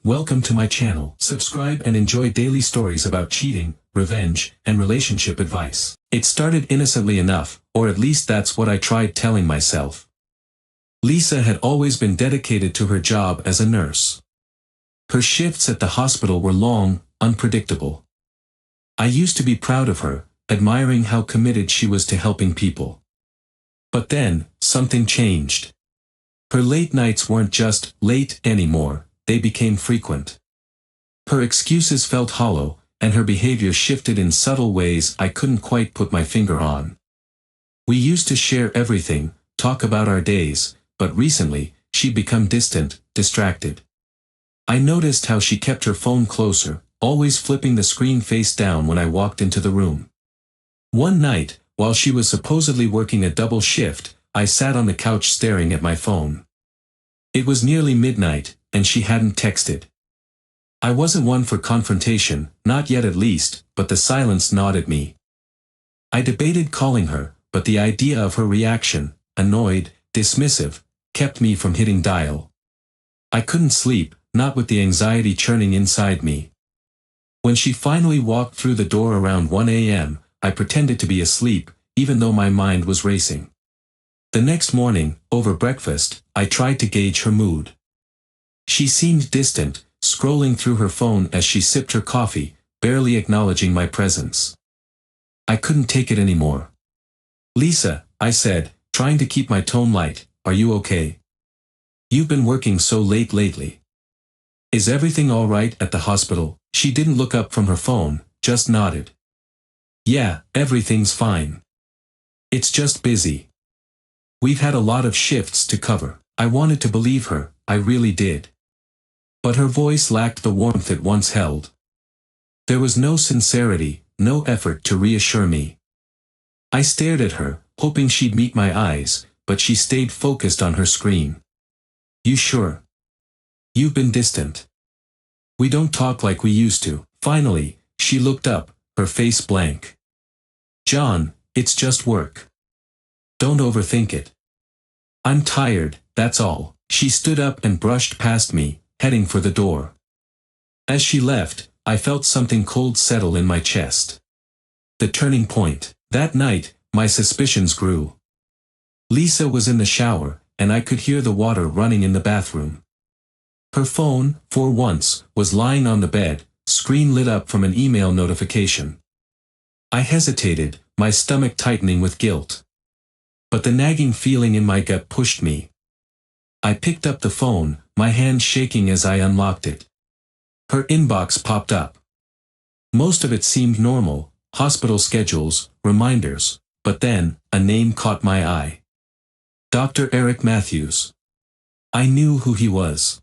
Welcome to my channel. Subscribe and enjoy daily stories about cheating, revenge, and relationship advice. It started innocently enough, or at least that's what I tried telling myself. Lisa had always been dedicated to her job as a nurse. Her shifts at the hospital were long, unpredictable. I used to be proud of her, admiring how committed she was to helping people. But then, something changed. Her late nights weren't just late anymore. They became frequent. Her excuses felt hollow, and her behavior shifted in subtle ways I couldn't quite put my finger on. We used to share everything, talk about our days, but recently, she'd become distant, distracted. I noticed how she kept her phone closer, always flipping the screen face down when I walked into the room. One night, while she was supposedly working a double shift, I sat on the couch staring at my phone. It was nearly midnight, and she hadn't texted. I wasn't one for confrontation, not yet at least, but the silence gnawed at me. I debated calling her, but the idea of her reaction, annoyed, dismissive, kept me from hitting dial. I couldn't sleep, not with the anxiety churning inside me. When she finally walked through the door around 1 a.m., I pretended to be asleep, even though my mind was racing. The next morning, over breakfast, I tried to gauge her mood. She seemed distant, scrolling through her phone as she sipped her coffee, barely acknowledging my presence. I couldn't take it anymore. "Lisa," I said, trying to keep my tone light, "are you okay? You've been working so late lately. Is everything all right at the hospital?" She didn't look up from her phone, just nodded. "Yeah, everything's fine. It's just busy. We've had a lot of shifts to cover." I wanted to believe her, I really did. But her voice lacked the warmth it once held. There was no sincerity, no effort to reassure me. I stared at her, hoping she'd meet my eyes, but she stayed focused on her screen. "You sure? You've been distant. We don't talk like we used to." Finally, she looked up, her face blank. "John, it's just work. Don't overthink it. I'm tired, that's all." She stood up and brushed past me, heading for the door. As she left, I felt something cold settle in my chest. The turning point. That night, my suspicions grew. Lisa was in the shower, and I could hear the water running in the bathroom. Her phone, for once, was lying on the bed, screen lit up from an email notification. I hesitated, my stomach tightening with guilt. But the nagging feeling in my gut pushed me. I picked up the phone, my hand shaking as I unlocked it. Her inbox popped up. Most of it seemed normal, hospital schedules, reminders, but then, a name caught my eye. Dr. Eric Matthews. I knew who he was.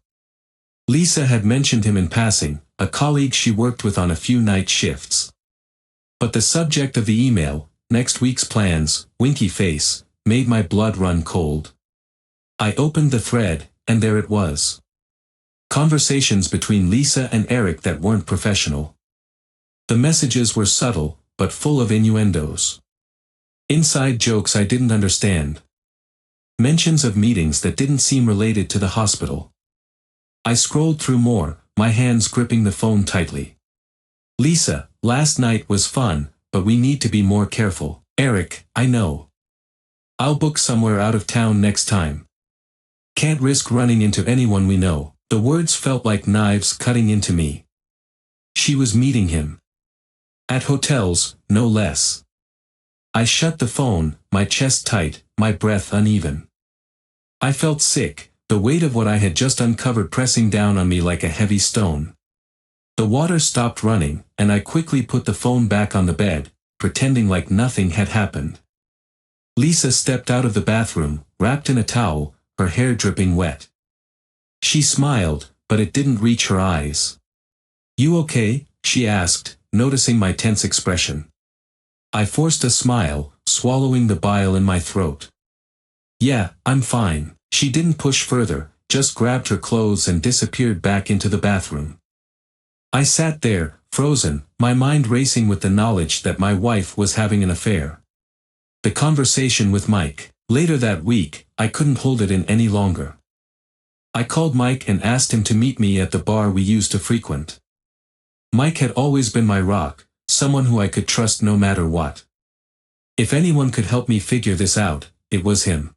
Lisa had mentioned him in passing, a colleague she worked with on a few night shifts. But the subject of the email, next week's plans, winky face, made my blood run cold. I opened the thread, and there it was. Conversations between Lisa and Eric that weren't professional. The messages were subtle, but full of innuendos. Inside jokes I didn't understand. Mentions of meetings that didn't seem related to the hospital. I scrolled through more, my hands gripping the phone tightly. "Lisa, last night was fun, but we need to be more careful." "Eric, I know. I'll book somewhere out of town next time. Can't risk running into anyone we know." The words felt like knives cutting into me. She was meeting him. At hotels, no less. I shut the phone, my chest tight, my breath uneven. I felt sick, the weight of what I had just uncovered pressing down on me like a heavy stone. The water stopped running, and I quickly put the phone back on the bed, pretending like nothing had happened. Lisa stepped out of the bathroom, wrapped in a towel, her hair dripping wet. She smiled, but it didn't reach her eyes. "You okay?" she asked, noticing my tense expression. I forced a smile, swallowing the bile in my throat. "Yeah, I'm fine." She didn't push further, just grabbed her clothes and disappeared back into the bathroom. I sat there, frozen, my mind racing with the knowledge that my wife was having an affair. The conversation with Mike. Later that week, I couldn't hold it in any longer. I called Mike and asked him to meet me at the bar we used to frequent. Mike had always been my rock, someone who I could trust no matter what. If anyone could help me figure this out, it was him.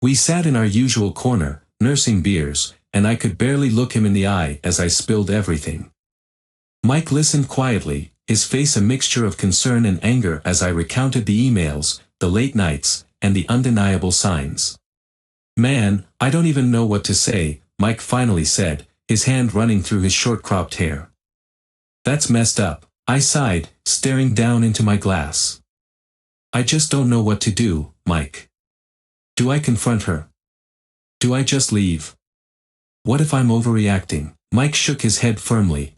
We sat in our usual corner, nursing beers, and I could barely look him in the eye as I spilled everything. Mike listened quietly, his face a mixture of concern and anger as I recounted the emails, the late nights, and the undeniable signs. "Man, I don't even know what to say," Mike finally said, his hand running through his short-cropped hair. "That's messed up," I sighed, staring down into my glass. "I just don't know what to do, Mike. Do I confront her? Do I just leave? What if I'm overreacting?" Mike shook his head firmly.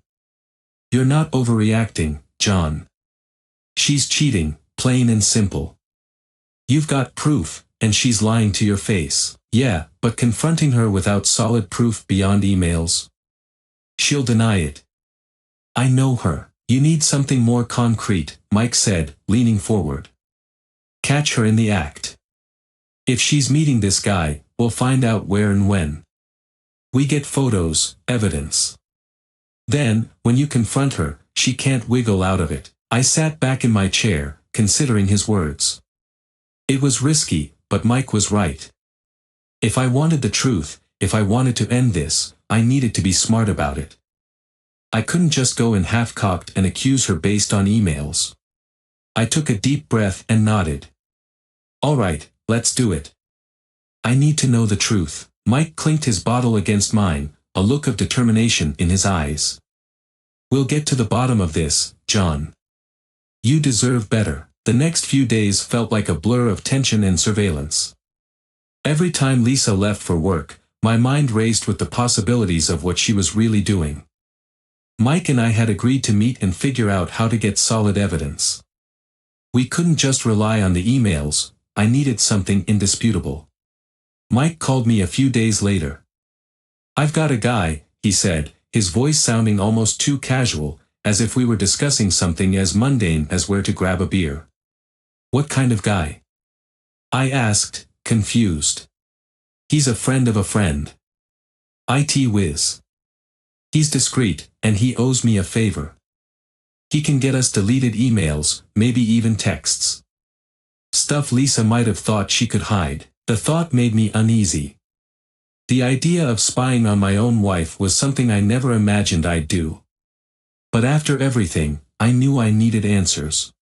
"You're not overreacting, John. She's cheating, plain and simple. You've got proof, and she's lying to your face." "Yeah, but confronting her without solid proof beyond emails? She'll deny it. I know her." "You need something more concrete," Mike said, leaning forward. "Catch her in the act. If she's meeting this guy, we'll find out where and when. We get photos, evidence. Then, when you confront her, she can't wiggle out of it." I sat back in my chair, considering his words. It was risky, but Mike was right. If I wanted the truth, if I wanted to end this, I needed to be smart about it. I couldn't just go in half-cocked and accuse her based on emails. I took a deep breath and nodded. "All right, let's do it. I need to know the truth." Mike clinked his bottle against mine, a look of determination in his eyes. "We'll get to the bottom of this, John. You deserve better." The next few days felt like a blur of tension and surveillance. Every time Lisa left for work, my mind raced with the possibilities of what she was really doing. Mike and I had agreed to meet and figure out how to get solid evidence. We couldn't just rely on the emails, I needed something indisputable. Mike called me a few days later. "I've got a guy," he said, his voice sounding almost too casual, as if we were discussing something as mundane as where to grab a beer. "What kind of guy?" I asked, confused. "He's a friend of a friend. IT whiz. He's discreet, and he owes me a favor. He can get us deleted emails, maybe even texts. Stuff Lisa might have thought she could hide." The thought made me uneasy. The idea of spying on my own wife was something I never imagined I'd do. But after everything, I knew I needed answers.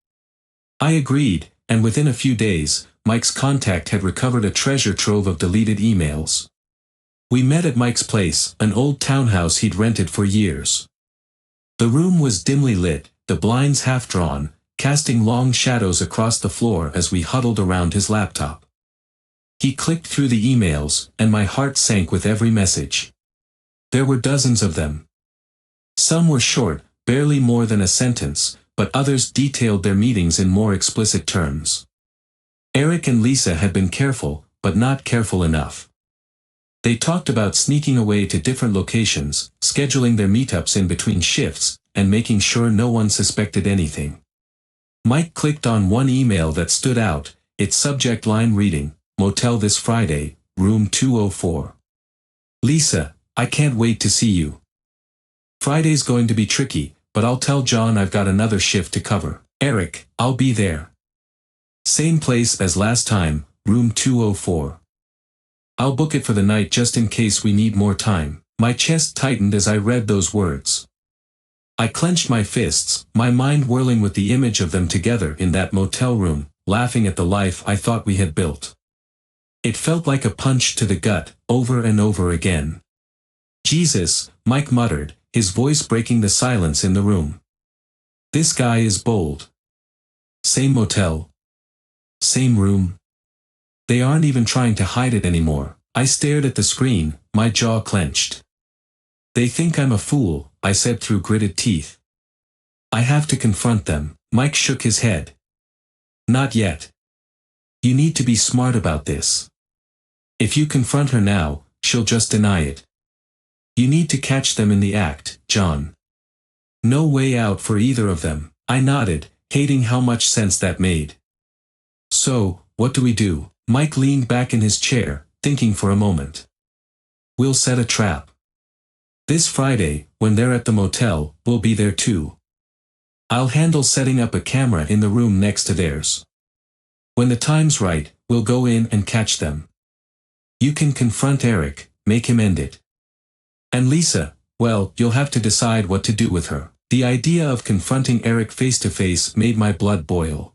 I agreed, and within a few days, Mike's contact had recovered a treasure trove of deleted emails. We met at Mike's place, an old townhouse he'd rented for years. The room was dimly lit, the blinds half-drawn, casting long shadows across the floor as we huddled around his laptop. He clicked through the emails, and my heart sank with every message. There were dozens of them. Some were short, barely more than a sentence, but others detailed their meetings in more explicit terms. Eric and Lisa had been careful, but not careful enough. They talked about sneaking away to different locations, scheduling their meetups in between shifts, and making sure no one suspected anything. Mike clicked on one email that stood out, its subject line reading, "Motel this Friday, room 204. Lisa, I can't wait to see you. Friday's going to be tricky, but I'll tell John I've got another shift to cover. Eric, I'll be there. Same place as last time, room 204. I'll book it for the night just in case we need more time." My chest tightened as I read those words. I clenched my fists, my mind whirling with the image of them together in that motel room, laughing at the life I thought we had built. It felt like a punch to the gut, over and over again. "Jesus," Mike muttered, his voice breaking the silence in the room. "This guy is bold. Same motel. Same room. They aren't even trying to hide it anymore." I stared at the screen, my jaw clenched. "They think I'm a fool," I said through gritted teeth. "I have to confront them." Mike shook his head. "Not yet. You need to be smart about this. If you confront her now, she'll just deny it. You need to catch them in the act, John. No way out for either of them." I nodded, hating how much sense that made. "So, what do we do?" Mike leaned back in his chair, thinking for a moment. We'll set a trap. This Friday, when they're at the motel, we'll be there too. I'll handle setting up a camera in the room next to theirs. When the time's right, we'll go in and catch them. You can confront Eric, make him end it. And Lisa, well, you'll have to decide what to do with her. The idea of confronting Eric face to face made my blood boil.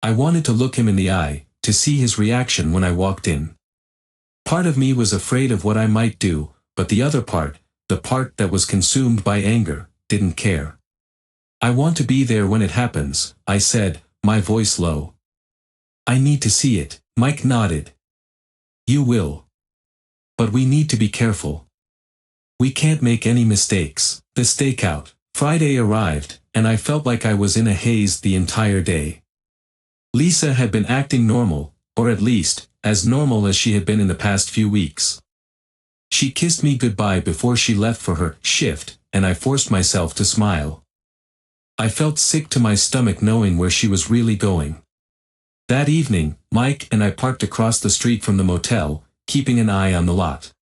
I wanted to look him in the eye, to see his reaction when I walked in. Part of me was afraid of what I might do, but the other part, the part that was consumed by anger, didn't care. I want to be there when it happens, I said, my voice low. I need to see it. Mike nodded. You will. But we need to be careful. We can't make any mistakes. The stakeout. Friday arrived, and I felt like I was in a haze the entire day. Lisa had been acting normal, or at least, as normal as she had been in the past few weeks. She kissed me goodbye before she left for her shift, and I forced myself to smile. I felt sick to my stomach knowing where she was really going. That evening, Mike and I parked across the street from the motel, keeping an eye on the lot.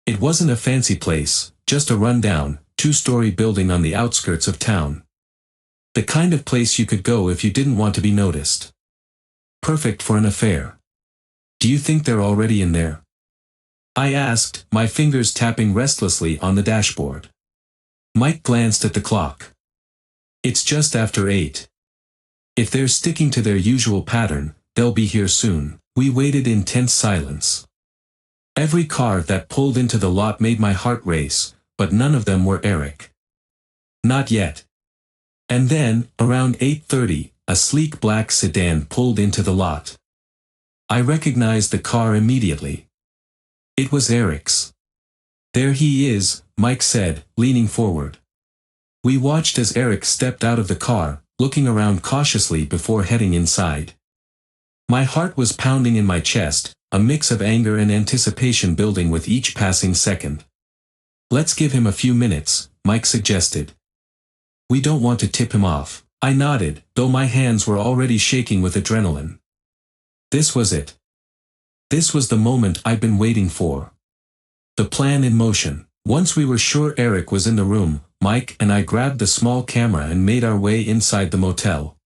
It wasn't a fancy place, just a rundown, two-story building on the outskirts of town. The kind of place you could go if you didn't want to be noticed. Perfect for an affair. Do you think they're already in there? I asked, my fingers tapping restlessly on the dashboard. Mike glanced at the clock. It's just after 8. If they're sticking to their usual pattern, they'll be here soon. We waited in tense silence. Every car that pulled into the lot made my heart race, but none of them were Eric. Not yet. And then, around 8:30, a sleek black sedan pulled into the lot. I recognized the car immediately. It was Eric's. There he is, Mike said, leaning forward. We watched as Eric stepped out of the car, looking around cautiously before heading inside. My heart was pounding in my chest, a mix of anger and anticipation building with each passing second. Let's give him a few minutes, Mike suggested. We don't want to tip him off. I nodded, though my hands were already shaking with adrenaline. This was it. This was the moment I'd been waiting for. The plan in motion. Once we were sure Eric was in the room, Mike and I grabbed the small camera and made our way inside the motel.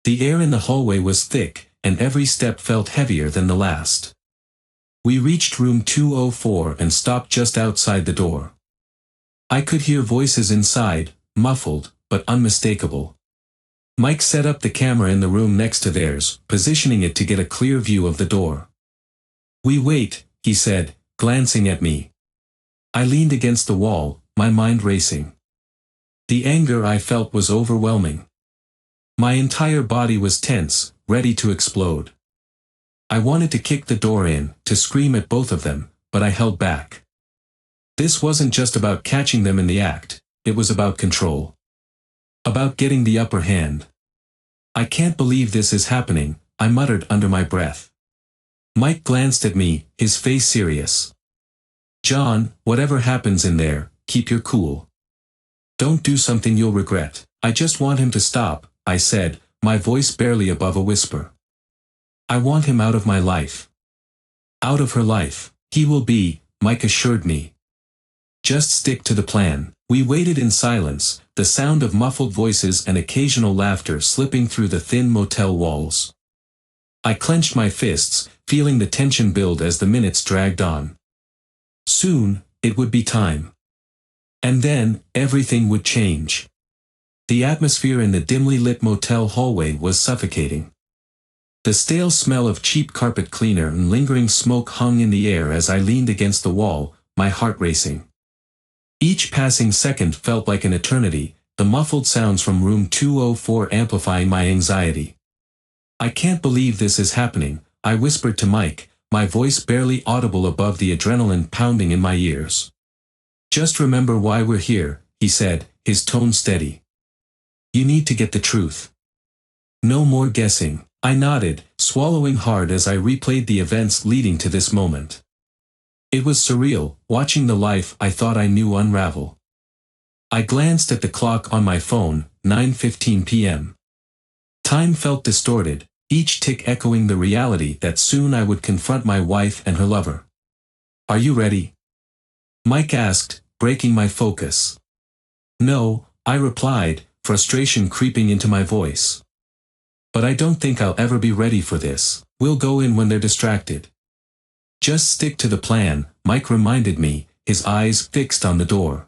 The air in the hallway was thick, and every step felt heavier than the last. We reached room 204 and stopped just outside the door. I could hear voices inside, muffled, but unmistakable. Mike set up the camera in the room next to theirs, positioning it to get a clear view of the door. We wait, he said, glancing at me. I leaned against the wall, my mind racing. The anger I felt was overwhelming. My entire body was tense, ready to explode. I wanted to kick the door in, to scream at both of them, but I held back. This wasn't just about catching them in the act, it was about control. About getting the upper hand. I can't believe this is happening, I muttered under my breath. Mike glanced at me, his face serious. John, whatever happens in there, keep your cool. Don't do something you'll regret. I just want him to stop, I said, my voice barely above a whisper. I want him out of my life. Out of her life. He will be, Mike assured me. Just stick to the plan. We waited in silence, the sound of muffled voices and occasional laughter slipping through the thin motel walls. I clenched my fists, feeling the tension build as the minutes dragged on. Soon, it would be time. And then, everything would change. The atmosphere in the dimly lit motel hallway was suffocating. The stale smell of cheap carpet cleaner and lingering smoke hung in the air as I leaned against the wall, my heart racing. Each passing second felt like an eternity, the muffled sounds from room 204 amplifying my anxiety. I can't believe this is happening, I whispered to Mike, my voice barely audible above the adrenaline pounding in my ears. Just remember why we're here, he said, his tone steady. You need to get the truth. No more guessing. I nodded, swallowing hard as I replayed the events leading to this moment. It was surreal, watching the life I thought I knew unravel. I glanced at the clock on my phone, 9:15 p.m. Time felt distorted, each tick echoing the reality that soon I would confront my wife and her lover. Are you ready? Mike asked, breaking my focus. No, I replied, frustration creeping into my voice. But I don't think I'll ever be ready for this. We'll go in when they're distracted. Just stick to the plan, Mike reminded me, his eyes fixed on the door.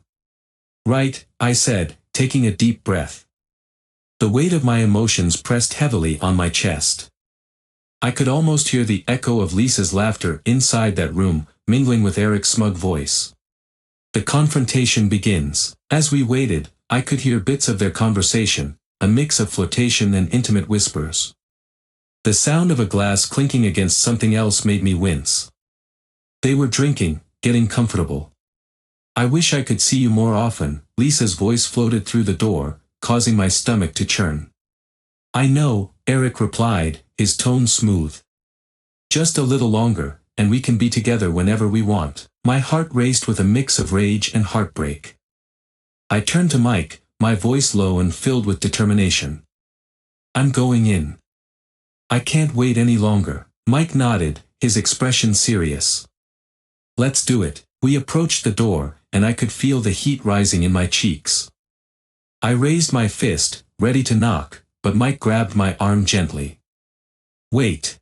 Right, I said, taking a deep breath. The weight of my emotions pressed heavily on my chest. I could almost hear the echo of Lisa's laughter inside that room, mingling with Eric's smug voice. The confrontation begins. As we waited, I could hear bits of their conversation, a mix of flirtation and intimate whispers. The sound of a glass clinking against something else made me wince. They were drinking, getting comfortable. I wish I could see you more often, Lisa's voice floated through the door, causing my stomach to churn. I know, Eric replied, his tone smooth. Just a little longer, and we can be together whenever we want. My heart raced with a mix of rage and heartbreak. I turned to Mike, my voice low and filled with determination. I'm going in. I can't wait any longer. Mike nodded, his expression serious. Let's do it. We approached the door, and I could feel the heat rising in my cheeks. I raised my fist, ready to knock, but Mike grabbed my arm gently. Wait.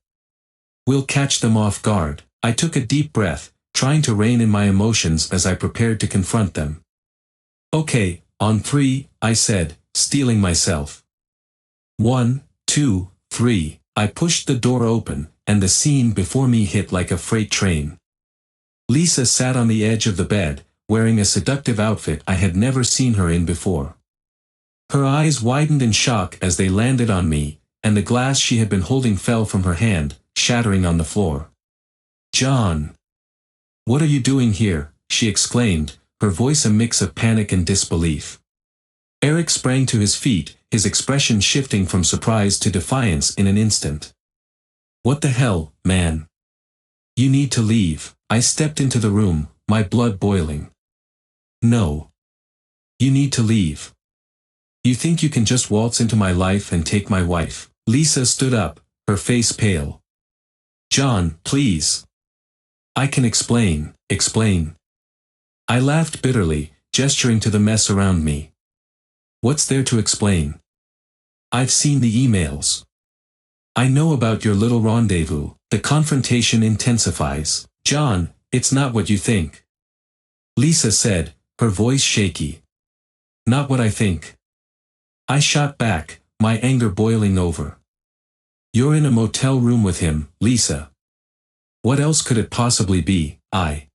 We'll catch them off guard. I took a deep breath, trying to rein in my emotions as I prepared to confront them. Okay, on 3, I said, steeling myself. 1, 2, 3. I pushed the door open, and the scene before me hit like a freight train. Lisa sat on the edge of the bed, wearing a seductive outfit I had never seen her in before. Her eyes widened in shock as they landed on me, and the glass she had been holding fell from her hand, shattering on the floor. John! What are you doing here? She exclaimed, her voice a mix of panic and disbelief. Eric sprang to his feet, his expression shifting from surprise to defiance in an instant. What the hell, man? You need to leave. I stepped into the room, my blood boiling. No. You need to leave. You think you can just waltz into my life and take my wife? Lisa stood up, her face pale. John, please. I can explain. I laughed bitterly, gesturing to the mess around me. What's there to explain? I've seen the emails. I know about your little rendezvous. The confrontation intensifies. John, it's not what you think. Lisa said, her voice shaky. Not what I think. I shot back, my anger boiling over. You're in a motel room with him, Lisa. What else could it possibly be? I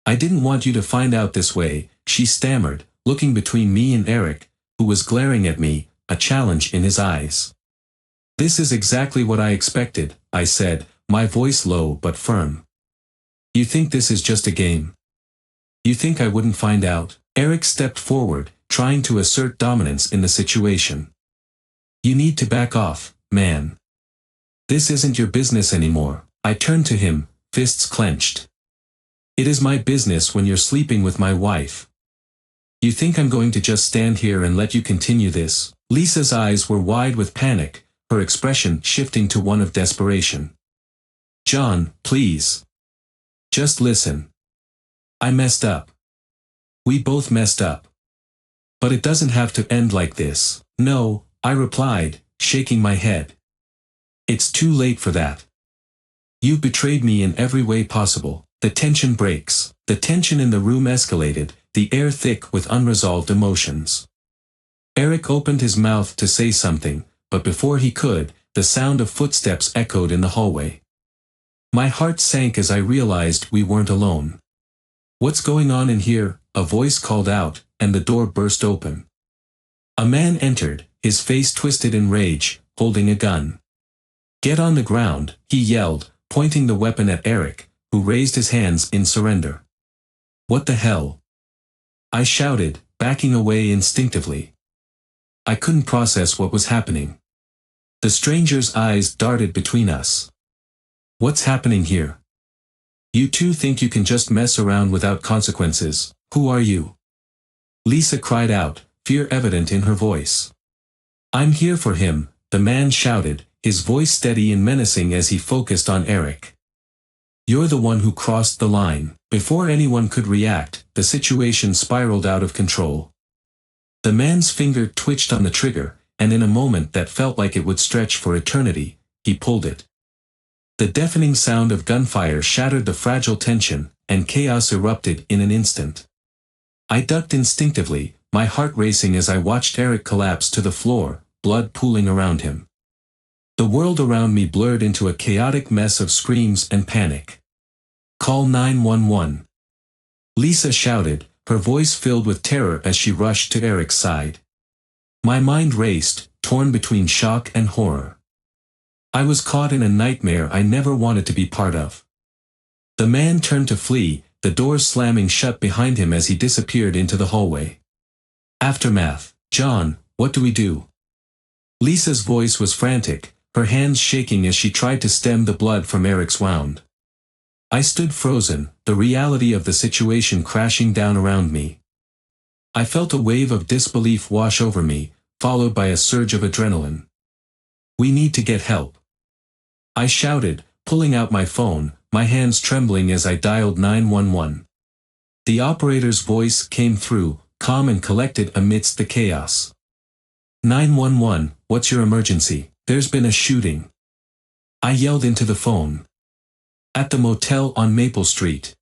didn't want you to find out this way, she stammered, looking between me and Eric, who was glaring at me, a challenge in his eyes. This is exactly what I expected, I said, my voice low but firm. You think this is just a game? You think I wouldn't find out? Eric stepped forward, trying to assert dominance in the situation. You need to back off, man. This isn't your business anymore. I turned to him, fists clenched. It is my business when you're sleeping with my wife. You think I'm going to just stand here and let you continue this? Lisa's eyes were wide with panic, her expression shifting to one of desperation. John, please. Just listen. I messed up. We both messed up. But it doesn't have to end like this. No, I replied, shaking my head. It's too late for that. You betrayed me in every way possible. The tension breaks. The tension in the room escalated, the air thick with unresolved emotions. Eric opened his mouth to say something, but before he could, the sound of footsteps echoed in the hallway. My heart sank as I realized we weren't alone. What's going on in here? A voice called out, and the door burst open. A man entered, his face twisted in rage, holding a gun. Get on the ground, he yelled, pointing the weapon at Eric, who raised his hands in surrender. What the hell? I shouted, backing away instinctively. I couldn't process what was happening. The stranger's eyes darted between us. What's happening here? You two think you can just mess around without consequences. Who are you? Lisa cried out, fear evident in her voice. I'm here for him, the man shouted, his voice steady and menacing as he focused on Eric. You're the one who crossed the line. Before anyone could react, the situation spiraled out of control. The man's finger twitched on the trigger, and in a moment that felt like it would stretch for eternity, he pulled it. The deafening sound of gunfire shattered the fragile tension, and chaos erupted in an instant. I ducked instinctively, my heart racing as I watched Eric collapse to the floor, blood pooling around him. The world around me blurred into a chaotic mess of screams and panic. "Call 911. Lisa shouted, her voice filled with terror as she rushed to Eric's side. My mind raced, torn between shock and horror. I was caught in a nightmare I never wanted to be part of. The man turned to flee, the doors slamming shut behind him as he disappeared into the hallway. Aftermath. John, what do we do? Lisa's voice was frantic, her hands shaking as she tried to stem the blood from Eric's wound. I stood frozen, the reality of the situation crashing down around me. I felt a wave of disbelief wash over me, followed by a surge of adrenaline. We need to get help. I shouted, pulling out my phone, my hands trembling as I dialed 911. The operator's voice came through, calm and collected amidst the chaos. 911, what's your emergency? There's been a shooting. I yelled into the phone. At the motel on Maple Street.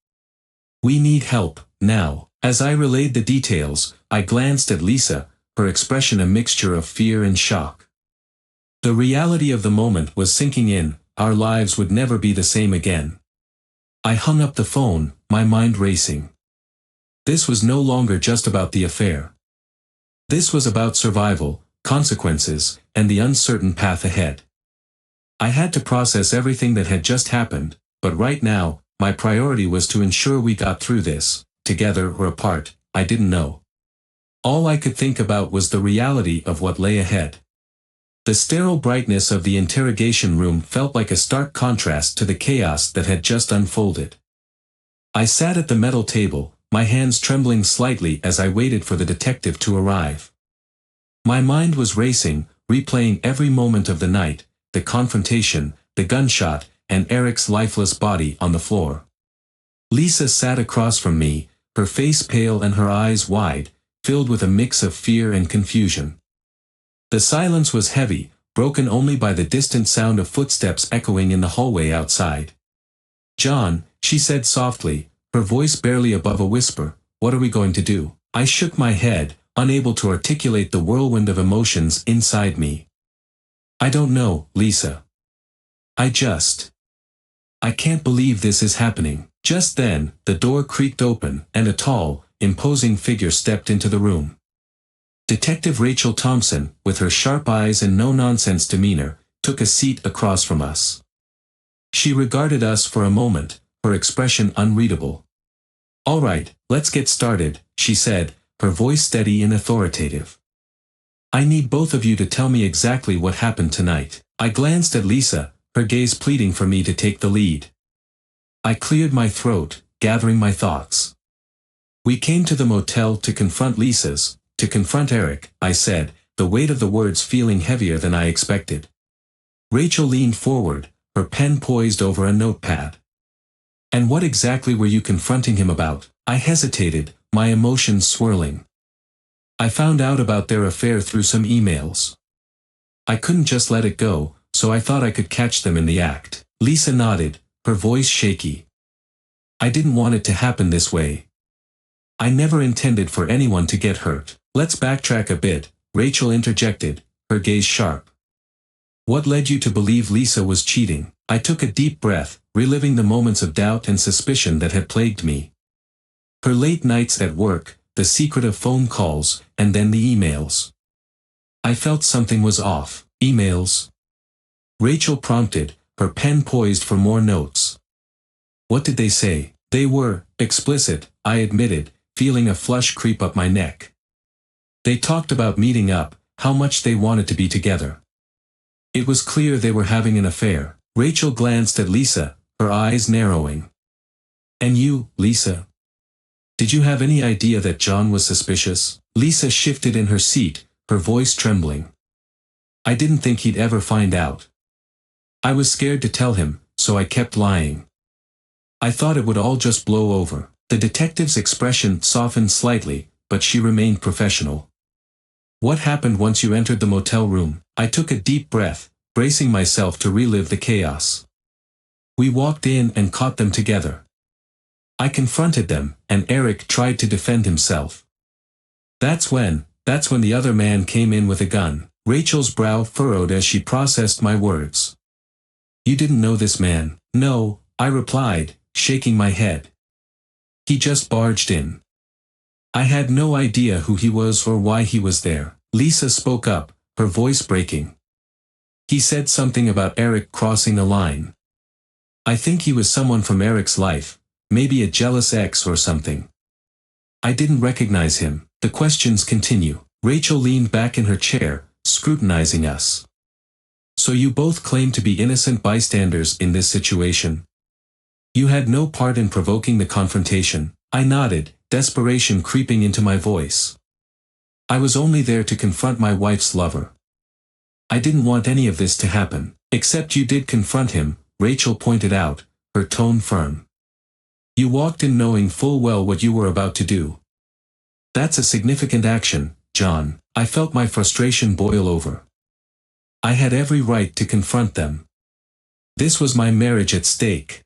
We need help, now. As I relayed the details, I glanced at Lisa, her expression a mixture of fear and shock. The reality of the moment was sinking in, our lives would never be the same again. I hung up the phone, my mind racing. This was no longer just about the affair. This was about survival, consequences, and the uncertain path ahead. I had to process everything that had just happened, but right now, my priority was to ensure we got through this, together or apart, I didn't know. All I could think about was the reality of what lay ahead. The sterile brightness of the interrogation room felt like a stark contrast to the chaos that had just unfolded. I sat at the metal table, my hands trembling slightly as I waited for the detective to arrive. My mind was racing, replaying every moment of the night, the confrontation, the gunshot, and Eric's lifeless body on the floor. Lisa sat across from me, her face pale and her eyes wide, filled with a mix of fear and confusion. The silence was heavy, broken only by the distant sound of footsteps echoing in the hallway outside. John, she said softly, her voice barely above a whisper, what are we going to do? I shook my head, unable to articulate the whirlwind of emotions inside me. I don't know, Lisa. I can't believe this is happening. Just then, the door creaked open, and a tall, imposing figure stepped into the room. Detective Rachel Thompson, with her sharp eyes and no-nonsense demeanor, took a seat across from us. She regarded us for a moment, her expression unreadable. All right, let's get started, she said, her voice steady and authoritative. I need both of you to tell me exactly what happened tonight. I glanced at Lisa, her gaze pleading for me to take the lead. I cleared my throat, gathering my thoughts. We came to the motel to confront Eric, I said, the weight of the words feeling heavier than I expected. Rachel leaned forward, her pen poised over a notepad. And what exactly were you confronting him about? I hesitated, my emotions swirling. I found out about their affair through some emails. I couldn't just let it go, so I thought I could catch them in the act. Lisa nodded, her voice shaky. I didn't want it to happen this way. I never intended for anyone to get hurt. Let's backtrack a bit, Rachel interjected, her gaze sharp. What led you to believe Lisa was cheating? I took a deep breath, reliving the moments of doubt and suspicion that had plagued me. Her late nights at work, the secretive phone calls, and then the emails. I felt something was off. Emails? Rachel prompted, her pen poised for more notes. What did they say? They were explicit, I admitted, feeling a flush creep up my neck. They talked about meeting up, how much they wanted to be together. It was clear they were having an affair. Rachel glanced at Lisa, her eyes narrowing. And you, Lisa? Did you have any idea that John was suspicious? Lisa shifted in her seat, her voice trembling. I didn't think he'd ever find out. I was scared to tell him, so I kept lying. I thought it would all just blow over. The detective's expression softened slightly, but she remained professional. What happened once you entered the motel room? I took a deep breath, bracing myself to relive the chaos. We walked in and caught them together. I confronted them, and Eric tried to defend himself. That's when the other man came in with a gun. Rachel's brow furrowed as she processed my words. You didn't know this man? No, I replied, shaking my head. He just barged in. I had no idea who he was or why he was there. Lisa spoke up, her voice breaking. He said something about Eric crossing a line. I think he was someone from Eric's life, maybe a jealous ex or something. I didn't recognize him. The questions continue. Rachel leaned back in her chair, scrutinizing us. So you both claim to be innocent bystanders in this situation? You had no part in provoking the confrontation. I nodded, desperation creeping into my voice. I was only there to confront my wife's lover. I didn't want any of this to happen. Except you did confront him, Rachel pointed out, her tone firm. You walked in knowing full well what you were about to do. That's a significant action, John. I felt my frustration boil over. I had every right to confront them. This was my marriage at stake.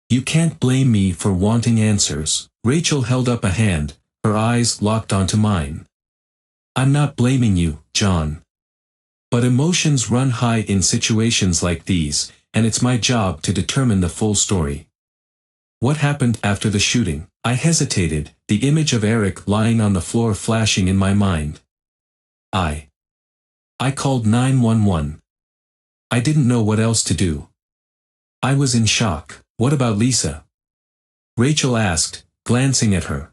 You can't blame me for wanting answers. Rachel held up a hand, her eyes locked onto mine. I'm not blaming you, John. But emotions run high in situations like these, and it's my job to determine the full story. What happened after the shooting? I hesitated, the image of Eric lying on the floor flashing in my mind. I called 911. I didn't know what else to do. I was in shock. What about Lisa? Rachel asked, glancing at her.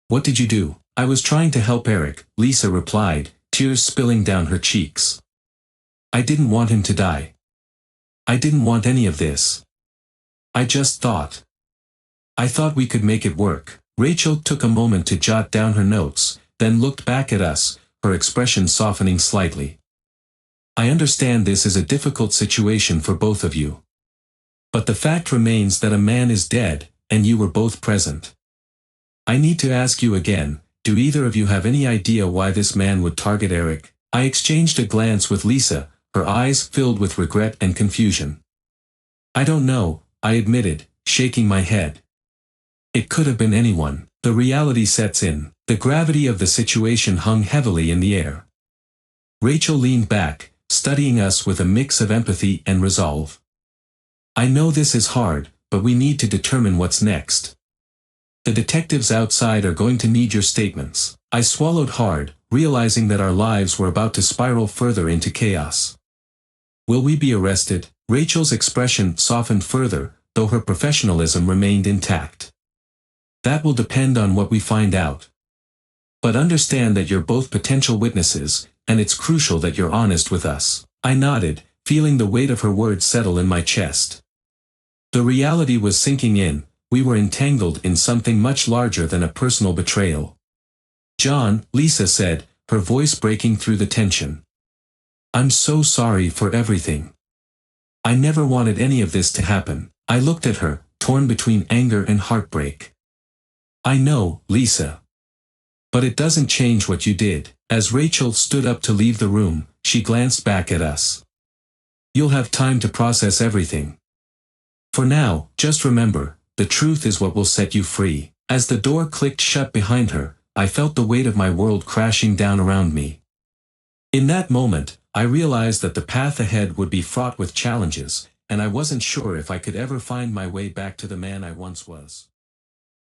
What did you do? I was trying to help Eric, Lisa replied, tears spilling down her cheeks. I didn't want him to die. I didn't want any of this. I thought we could make it work. Rachel took a moment to jot down her notes, then looked back at us, her expression softening slightly. I understand this is a difficult situation for both of you. But the fact remains that a man is dead, and you were both present. I need to ask you again, do either of you have any idea why this man would target Eric? I exchanged a glance with Lisa, her eyes filled with regret and confusion. I don't know, I admitted, shaking my head. It could have been anyone. The reality sets in. The gravity of the situation hung heavily in the air. Rachel leaned back, studying us with a mix of empathy and resolve. I know this is hard, but we need to determine what's next. The detectives outside are going to need your statements. I swallowed hard, realizing that our lives were about to spiral further into chaos. Will we be arrested? Rachel's expression softened further, though her professionalism remained intact. That will depend on what we find out. But understand that you're both potential witnesses, and it's crucial that you're honest with us. I nodded, feeling the weight of her words settle in my chest. The reality was sinking in. We were entangled in something much larger than a personal betrayal. John, Lisa said, her voice breaking through the tension. I'm so sorry for everything. I never wanted any of this to happen. I looked at her, torn between anger and heartbreak. I know, Lisa. But it doesn't change what you did. As Rachel stood up to leave the room, she glanced back at us. You'll have time to process everything. For now, just remember, the truth is what will set you free. As the door clicked shut behind her, I felt the weight of my world crashing down around me. In that moment, I realized that the path ahead would be fraught with challenges, and I wasn't sure if I could ever find my way back to the man I once was.